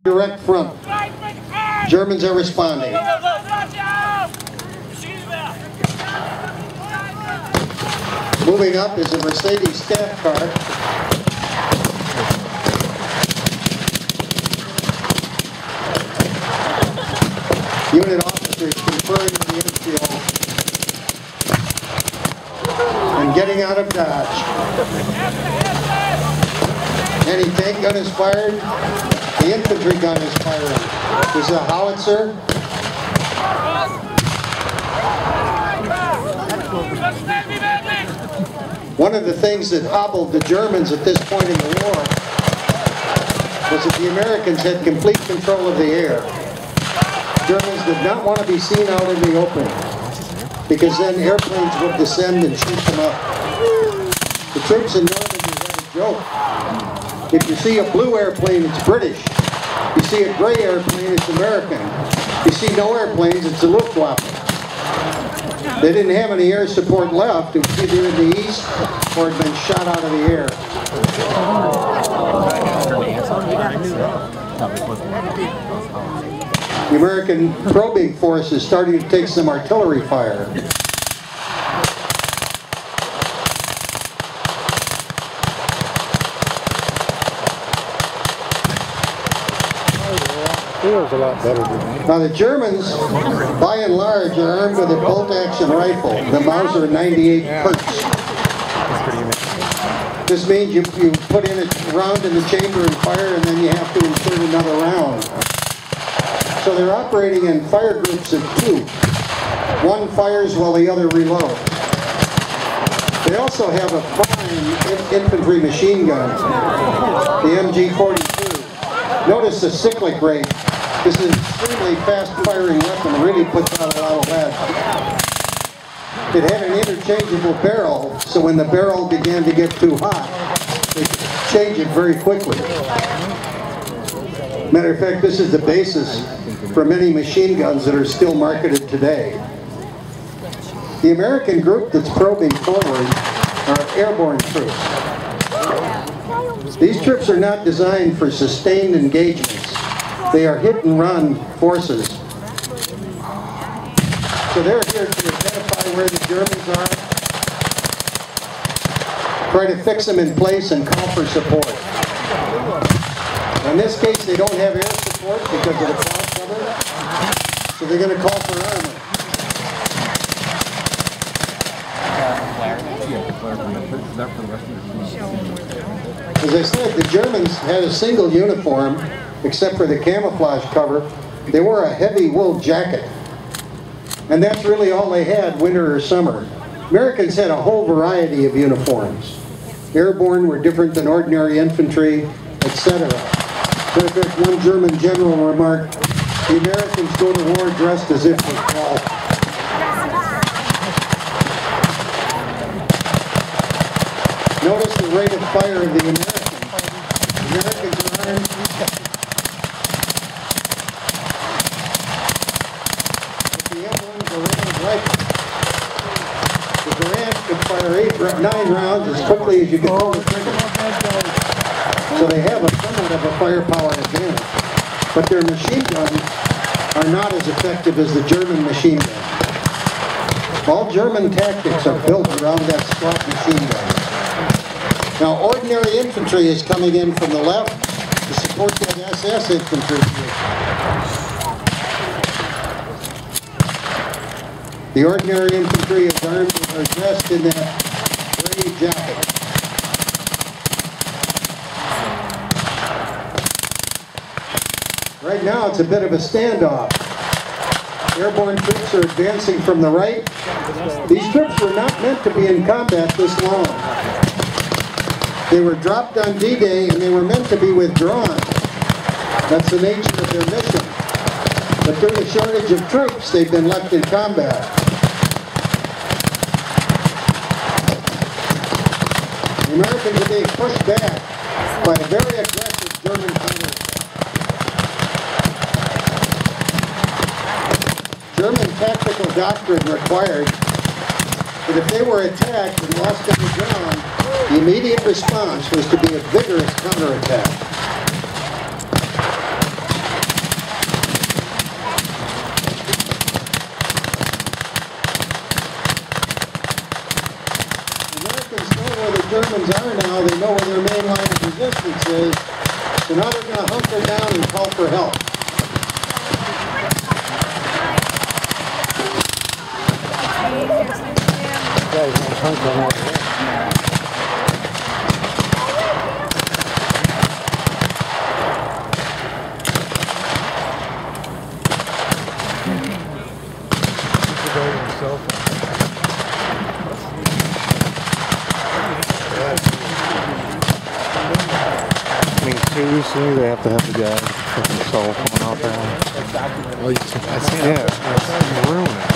Direct front. Germans are responding. Moving up is a Mercedes staff car. Unit officers conferring with the infield and getting out of dodge. Anti-tank gun is fired. The infantry gun is firing. This is a howitzer. One of the things that hobbled the Germans at this point in the war was that the Americans had complete control of the air. Germans did not want to be seen out in the open, because then airplanes would descend and shoot them up. The troops in Normandy had a joke. If you see a blue airplane, it's British. You see a gray airplane, it's American. You see no airplanes, it's a Luftwaffe. They didn't have any air support left. It was either in the east or had been shot out of the air. The American probing force is starting to take some artillery fire. Feels a lot better than me. Now the Germans, by and large, are armed with a bolt-action rifle, the Mauser 98 Hertz. This means you put in a round in the chamber and fire, and then you have to insert another round. So they're operating in fire groups of two. One fires while the other reloads. They also have a fine infantry machine gun, the MG-42. Notice the cyclic rate. This is an extremely fast-firing weapon, really puts out a lot of lead. It had an interchangeable barrel, so when the barrel began to get too hot, they could change it very quickly. Matter of fact, this is the basis for many machine guns that are still marketed today. The American group that's probing forward are airborne troops. These troops are not designed for sustained engagements. They are hit-and-run forces. So they're here to identify where the Germans are, try to fix them in place, and call for support. In this case, they don't have air support because of the cloud cover, so they're going to call for armor. As I said, the Germans had a single uniform, except for the camouflage cover. They wore a heavy wool jacket. And that's really all they had, winter or summer. Americans had a whole variety of uniforms. Airborne were different than ordinary infantry, etc. In fact, one German general remarked, the Americans go to war dressed as if for fall. Notice the rate of fire of the Americans. The Americans are armed. With the M1 Garand rifle. The Garand could fire 9 rounds as quickly as you could pull the trigger. So they have a somewhat of a firepower advantage. But their machine guns are not as effective as the German machine gun. All German tactics are built around that squat machine gun. Now, ordinary infantry is coming in from the left to support that SS infantry. The ordinary infantry is armed and are dressed in that gray jacket. Right now, it's a bit of a standoff. Airborne troops are advancing from the right. These troops were not meant to be in combat this long. They were dropped on D-Day and they were meant to be withdrawn. That's the nature of their mission. But due to the shortage of troops, they've been left in combat. The Americans are being pushed back by a very aggressive German counterattack. German tactical doctrine required that if they were attacked and lost any ground, the immediate response was to be a vigorous counterattack. now, they know where their main line of resistance is, so now they're going to hunker down and call for help. I mean, seriously, they have to have the guy fucking cell phone out there. Oh, I see that. It's ruining it.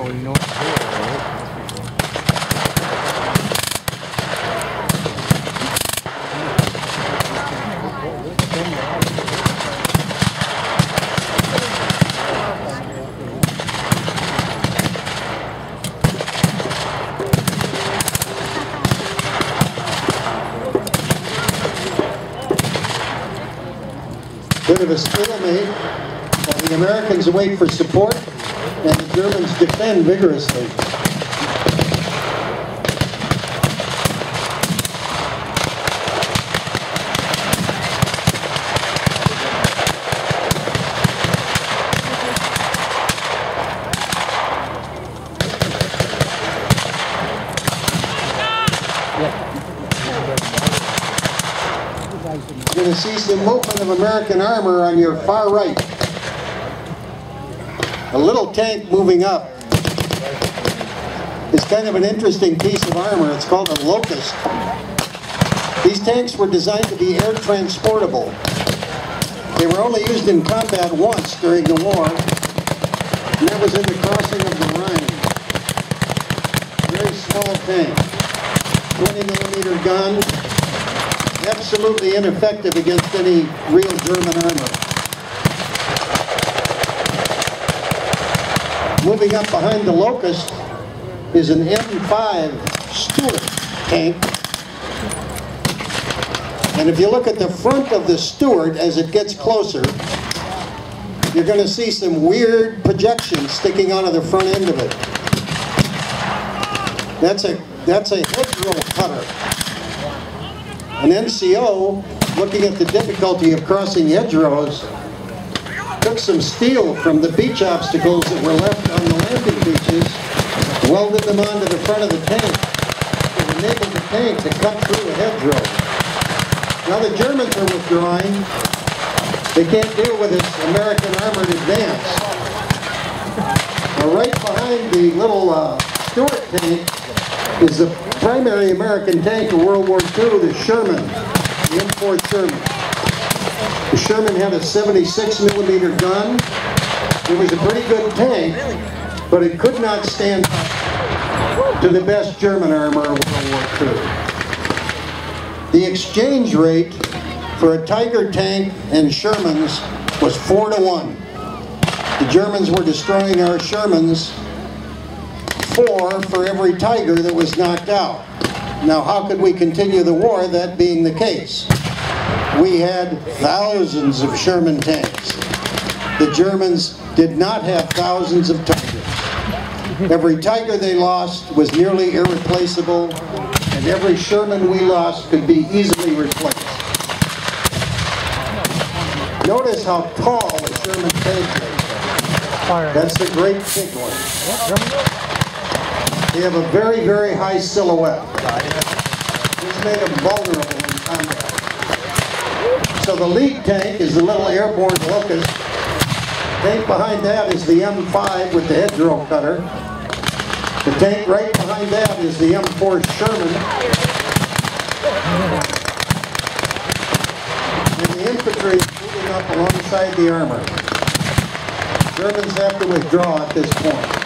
Oh, you know what to do, right? Bit of a stalemate, while the Americans wait for support and the Germans defend vigorously. You're going to see some movement of American armor on your far right. A little tank moving up is kind of an interesting piece of armor. It's called a Locust. These tanks were designed to be air transportable. They were only used in combat once during the war, and that was in the crossing of the Rhine. Very small tank, 20mm gun. Absolutely ineffective against any real German armor. Moving up behind the Locust is an M5 Stuart tank. And if you look at the front of the Stuart as it gets closer, you're going to see some weird projections sticking out of the front end of it. That's a hedgerow cutter. An NCO, looking at the difficulty of crossing hedgerows, took some steel from the beach obstacles that were left on the landing beaches, welded them onto the front of the tank, and enabled the tank to cut through a hedgerow. Now the Germans are withdrawing. They can't deal with this American armored advance. Now right behind the little Stuart tank is the primary American tank of World War II, the Sherman, the M4 Sherman. The Sherman had a 76mm gun. It was a pretty good tank, but it could not stand up to the best German armor of World War II. The exchange rate for a Tiger tank and Shermans was 4-to-1. The Germans were destroying our Shermans 4 for every Tiger that was knocked out. Now, how could we continue the war, that being the case? We had thousands of Sherman tanks. The Germans did not have thousands of Tigers. Every Tiger they lost was nearly irreplaceable, and every Sherman we lost could be easily replaced. Notice how tall the Sherman tank is. That's the great big one. They have a very, very high silhouette. This made them vulnerable in combat. So the lead tank is the little airborne Locust. Tank behind that is the M5 with the hedgerow cutter. The tank right behind that is the M4 Sherman. And the infantry is moving up alongside the armor. Germans have to withdraw at this point.